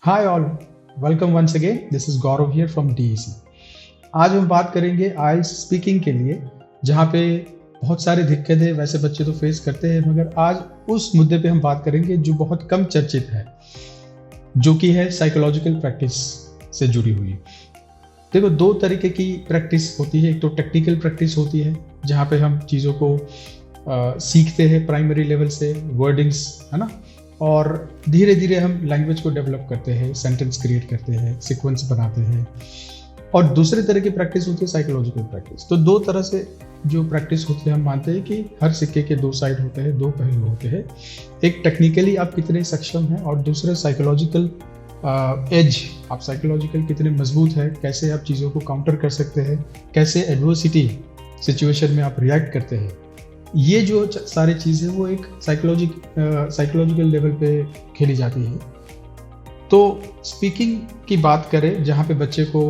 Hi all, welcome once again. This is Gaurav here from DEC. आज हम बात करेंगे आइल्स स्पीकिंग के लिए, जहाँ पे बहुत सारी दिक्कतें वैसे बच्चे तो फेस करते हैं, मगर आज उस मुद्दे पे हम बात करेंगे जो बहुत कम चर्चित है, जो कि है साइकोलॉजिकल प्रैक्टिस से जुड़ी हुई। देखो, दो तरीके की प्रैक्टिस होती है। एक तो टेक्निकल प्रैक्टिस होती है, जहाँ पे हम चीज़ों को सीखते हैं प्राइमरी लेवल से, वर्डिंग्स, है ना, और धीरे धीरे हम लैंग्वेज को डेवलप करते हैं, सेंटेंस क्रिएट करते हैं, सीक्वेंस बनाते हैं। और दूसरे तरह की प्रैक्टिस होती है साइकोलॉजिकल प्रैक्टिस। तो दो तरह से जो प्रैक्टिस होती है, हम मानते हैं कि हर सिक्के के दो साइड होते हैं, दो पहलू होते हैं। एक टेक्निकली आप कितने सक्षम हैं, और दूसरे साइकोलॉजिकल एज, आप साइकोलॉजिकल कितने मजबूत है, कैसे आप चीज़ों को काउंटर कर सकते हैं, कैसे एडवर्सिटी सिचुएशन में आप रिएक्ट करते हैं। ये जो सारी चीज़ें वो एक साइकोलॉजिकल लेवल पे खेली जाती है। तो स्पीकिंग की बात करें, जहाँ पे बच्चे को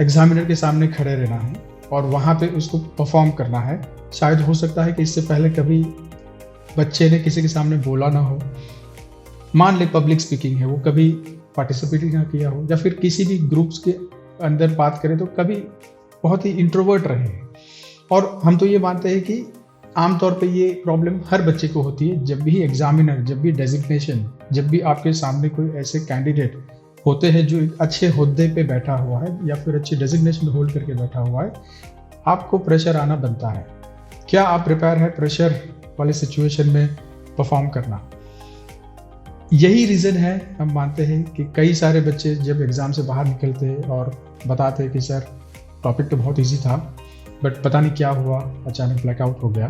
एग्जामिनर के सामने खड़े रहना है और वहाँ पे उसको परफॉर्म करना है। शायद हो सकता है कि इससे पहले कभी बच्चे ने किसी के सामने बोला ना हो, मान ले पब्लिक स्पीकिंग है, वो कभी पार्टिसिपेट ना किया हो, या फिर किसी भी ग्रुप्स के अंदर बात करें तो कभी बहुत ही इंट्रोवर्ट रहे हैं। और हम तो ये मानते हैं कि आमतौर पे ये प्रॉब्लम हर बच्चे को होती है। जब भी एग्जामिनर, जब भी डेजिग्नेशन, जब भी आपके सामने कोई ऐसे कैंडिडेट होते हैं जो एक अच्छे ओहदे पे बैठा हुआ है या फिर अच्छी डेजिग्नेशन होल्ड करके बैठा हुआ है, आपको प्रेशर आना बनता है। क्या आप प्रिपेयर है प्रेशर वाली सिचुएशन में परफॉर्म करना? यही रीज़न है, हम मानते हैं कि कई सारे बच्चे जब एग्ज़ाम से बाहर निकलते हैं और बताते हैं कि सर टॉपिक तो बहुत ईजी था, बट पता नहीं क्या हुआ, अचानक ब्लैकआउट हो गया।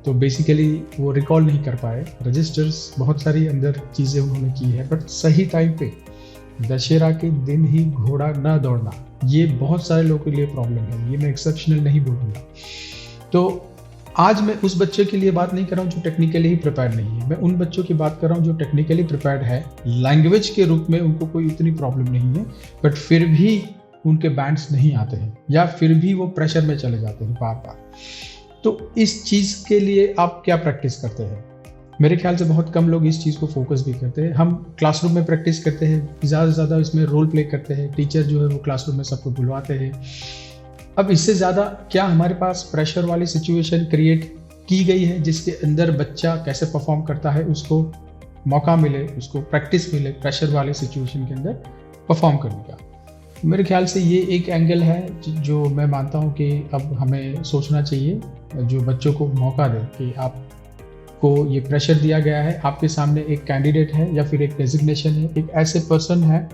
तो बेसिकली वो रिकॉल नहीं कर पाए, रजिस्टर्स, बहुत सारी अंदर चीज़ें उन्होंने की है, बट सही टाइम पे दशहरा के दिन ही घोड़ा न दौड़ना, ये बहुत सारे लोगों के लिए प्रॉब्लम है। ये मैं एक्सेप्शनल नहीं बोलूँगा। तो आज मैं उस बच्चे के लिए बात नहीं कर रहा हूँ जो टेक्निकली ही प्रिपेयर्ड नहीं है। मैं उन बच्चों की बात कर रहा हूँ जो टेक्निकली प्रिपेयर्ड है, लैंग्वेज के रूप में उनको कोई इतनी प्रॉब्लम नहीं है, बट फिर भी उनके बैंड्स नहीं आते हैं, या फिर भी वो प्रेशर में चले जाते हैं बार बार। तो इस चीज़ के लिए आप क्या प्रैक्टिस करते हैं? मेरे ख्याल से बहुत कम लोग इस चीज़ को फोकस भी करते हैं। हम क्लासरूम में प्रैक्टिस करते हैं, ज़्यादा से ज़्यादा इसमें रोल प्ले करते हैं, टीचर जो है वो क्लासरूम में सबको बुलवाते हैं। अब इससे ज़्यादा क्या हमारे पास प्रेशर वाली सिचुएशन क्रिएट की गई है जिसके अंदर बच्चा कैसे परफॉर्म करता है, उसको मौका मिले, उसको प्रैक्टिस मिले प्रेशर वाली सिचुएशन के अंदर परफॉर्म करने का? मेरे ख्याल से ये एक एंगल है जो मैं मानता हूँ कि अब हमें सोचना चाहिए, जो बच्चों को मौका दे कि आपको ये प्रेशर दिया गया है, आपके सामने एक कैंडिडेट है या फिर एक डेजिग्नेशन है, एक ऐसे पर्सन है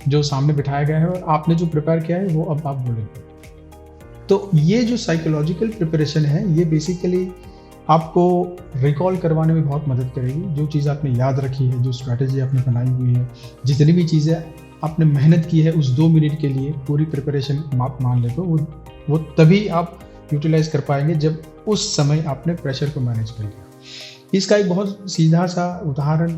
जो सामने बिठाया गया है, और आपने जो प्रिपेयर किया है वो अब आप बोलेंगे। तो ये जो साइकोलॉजिकल प्रिपरेशन है, ये बेसिकली आपको रिकॉल करवाने में बहुत मदद करेगी। जो चीज़ आपने याद रखी है, जो स्ट्रैटेजी आपने बनाई हुई है, जितनी भी चीज़ें आपने मेहनत की है उस 2 मिनट के लिए, पूरी प्रिपरेशन आप मान ले, तो वो तभी आप यूटिलाइज कर पाएंगे जब उस समय आपने प्रेशर को मैनेज कर लिया। इसका एक बहुत सीधा सा उदाहरण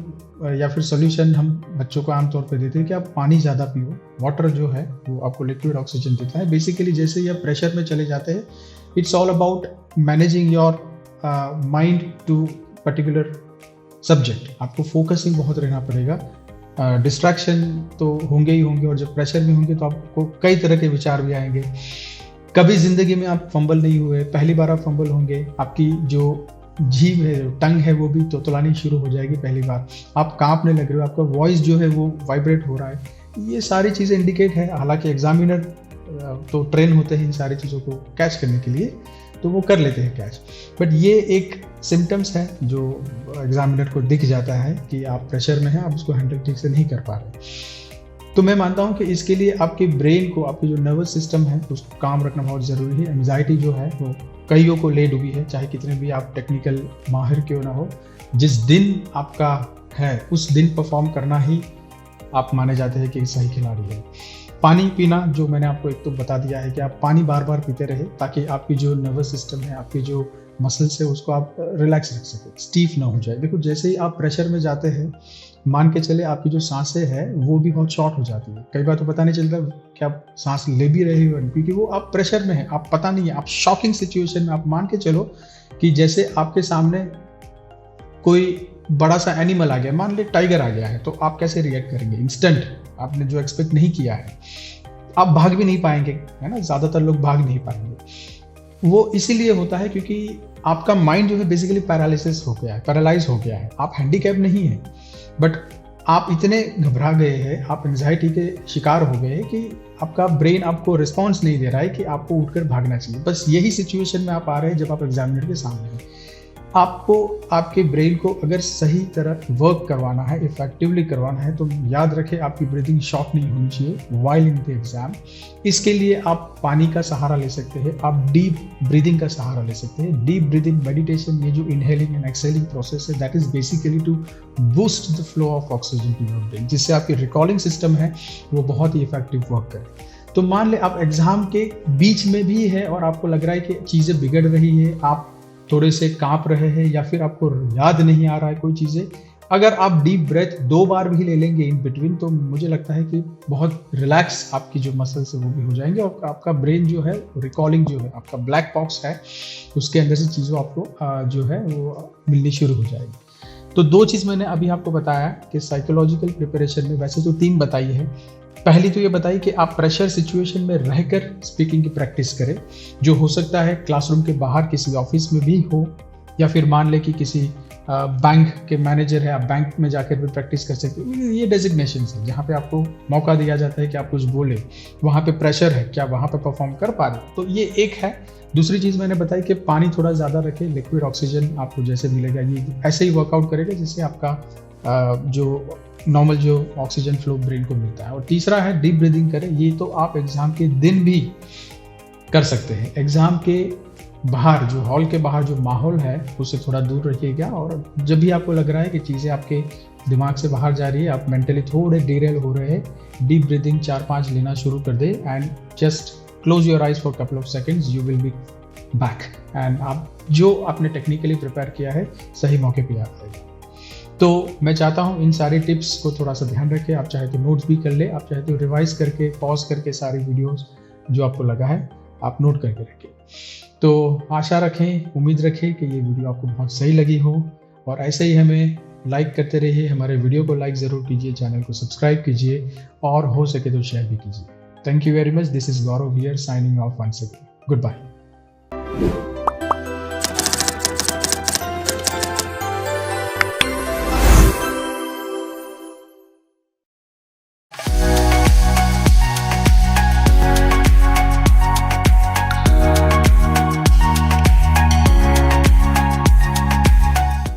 या फिर सोल्यूशन हम बच्चों को आमतौर पे देते हैं कि आप पानी ज़्यादा पियो। वाटर जो है वो आपको लिक्विड ऑक्सीजन देता है। बेसिकली जैसे ही आप प्रेशर में चले जाते हैं, it's all about managing your mind to particular subject. आपको फोकसिंग बहुत रहना पड़ेगा। डिस्ट्रैक्शन तो होंगे ही होंगे, और जब प्रेशर में होंगे तो आपको कई तरह के विचार भी आएंगे। कभी ज़िंदगी में आप फंबल नहीं हुए, पहली बार आप फंबल होंगे। आपकी जो जीभ है, जो टंग है, वो भी तोतलानी शुरू हो जाएगी पहली बार। आप कांपने लग रहे हो, आपका वॉइस जो है वो वाइब्रेट हो रहा है। ये सारी चीज़ें इंडिकेट है। हालांकि एग्जामिनर तो ट्रेन होते हैं इन सारी चीज़ों को कैच करने के लिए, तो वो कर लेते हैं कैच, बट ये एक सिम्टम्स है जो एग्जामिनर को दिख जाता है कि आप प्रेशर में हैं, आप उसको हैंडल ठीक से नहीं कर पा रहे। तो मैं मानता हूँ कि इसके लिए आपके ब्रेन को, आपकी जो नर्वस सिस्टम है, उसको काम रखना बहुत ज़रूरी है। एंग्जाइटी जो है वो कईयों को ले डूबी है, चाहे कितने भी आप टेक्निकल माहिर क्यों ना हो। जिस दिन आपका है उस दिन परफॉर्म करना ही आप माने जाते हैं कि सही खिलाड़ी है। पानी पीना, जो मैंने आपको एक तो बता दिया है कि आप पानी बार बार पीते रहे, ताकि आपकी जो नर्वस सिस्टम है, आपकी जो मसल्स है, उसको आप रिलैक्स रख सके, स्टीफ ना हो जाए। देखो, जैसे ही आप प्रेशर में जाते हैं, मान के चले आपकी जो सांसें हैं वो भी बहुत शॉर्ट हो जाती है। कई बार तो पता नहीं चलता कि आप सांस ले भी रहे हो, क्योंकि वो आप प्रेशर में है, आप पता नहीं है, आप शॉकिंग सिचुएशन में। आप मान के चलो कि जैसे आपके सामने कोई बड़ा सा एनिमल आ गया, मान ले टाइगर आ गया है, तो आप कैसे रिएक्ट करेंगे? इंस्टेंट, आपने जो एक्सपेक्ट नहीं किया है, आप भाग भी नहीं पाएंगे, है ना। ज़्यादातर लोग भाग नहीं पाएंगे। वो इसीलिए होता है क्योंकि आपका माइंड जो है बेसिकली पैरालिसिस हो गया है, पैरालाइज हो गया है। आप हैंडीकैप नहीं है, बट आप इतने घबरा गए हैं, आप एंजाइटी के शिकार हो गए हैं कि आपका ब्रेन आपको रिस्पॉन्स नहीं दे रहा है कि आपको उठकर भागना चाहिए। बस यही सिचुएशन में आप आ रहे हैं जब आप एग्जामिनर के सामने हैं। आपको आपके ब्रेन को अगर सही तरह वर्क करवाना है, इफेक्टिवली करवाना है, तो याद रखें आपकी ब्रीदिंग शॉर्ट नहीं होनी चाहिए व्हाइल इन द एग्जाम। इसके लिए आप पानी का सहारा ले सकते हैं, आप डीप ब्रीदिंग का सहारा ले सकते हैं। डीप ब्रीदिंग मेडिटेशन, ये जो इनहेलिंग एंड एक्सहेलिंग प्रोसेस है, that is basically to boost the flow of oxygen to your brain, जिससे आपकी रिकॉलिंग सिस्टम है वो बहुत ही इफेक्टिव वर्क करे। तो मान ले आप एग्जाम के बीच में भी है और आपको लग रहा है कि चीज़ें बिगड़ रही है, आप थोड़े से कांप रहे हैं या फिर आपको याद नहीं आ रहा है कोई चीज़ें, अगर आप डीप ब्रेथ 2 बार भी ले लेंगे इन बिटवीन, तो मुझे लगता है कि बहुत रिलैक्स आपकी जो मसल्स है वो भी हो जाएंगे और आपका ब्रेन जो है, रिकॉलिंग जो है, आपका ब्लैक बॉक्स है, उसके अंदर से चीज़ों आपको जो है वो मिलनी शुरू हो जाएगी। तो 2 चीज़ मैंने अभी आपको बताया कि साइकोलॉजिकल प्रिपरेशन में, वैसे तो 3 बताई है। पहली तो ये बताई कि आप प्रेशर सिचुएशन में रहकर स्पीकिंग की प्रैक्टिस करें, जो हो सकता है क्लासरूम के बाहर किसी ऑफिस में भी हो, या फिर मान ले कि किसी बैंक के मैनेजर है, आप बैंक में जाकर भी प्रैक्टिस कर सकते हैं। ये डेजिग्नेशन है जहाँ पे आपको मौका दिया जाता है कि आप कुछ बोले, वहाँ पे प्रेशर है, क्या वहाँ पे परफॉर्म कर पा रहे, तो ये एक है। दूसरी चीज़ मैंने बताई कि पानी थोड़ा ज़्यादा रखें, लिक्विड ऑक्सीजन आपको जैसे मिलेगा ये ऐसे ही वर्कआउट करेगा जिससे आपका जो नॉर्मल जो ऑक्सीजन फ्लो ब्रेन को मिलता है। और तीसरा है डीप ब्रीदिंग करें। ये तो आप एग्ज़ाम के दिन भी कर सकते हैं। एग्ज़ाम के बाहर, जो हॉल के बाहर जो माहौल है उससे थोड़ा दूर रखिएगा, और जब भी आपको लग रहा है कि चीज़ें आपके दिमाग से बाहर जा रही है, आप मेंटली थोड़े डिरेल हो रहे हैं, डीप ब्रीदिंग 4-5 लेना शुरू कर दे and just close your eyes for couple of seconds, you will be back and आप जो आपने टेक्निकली प्रिपेयर किया है सही मौके पर आ जाएगा। तो मैं चाहता हूँ इन सारी टिप्स को थोड़ा सा ध्यान रखें। आप चाहे तो नोट्स भी कर ले, आप चाहे तो रिवाइज करके पॉज करके सारी वीडियोस जो आपको लगा है आप नोट करके रखें। तो आशा रखें, उम्मीद रखें कि ये वीडियो आपको बहुत सही लगी हो, और ऐसे ही हमें लाइक करते रहिए। हमारे वीडियो को लाइक ज़रूर कीजिए, चैनल को सब्सक्राइब कीजिए और हो सके तो शेयर भी कीजिए। Thank you very much. This is Gaurav here signing off once again. Good bye.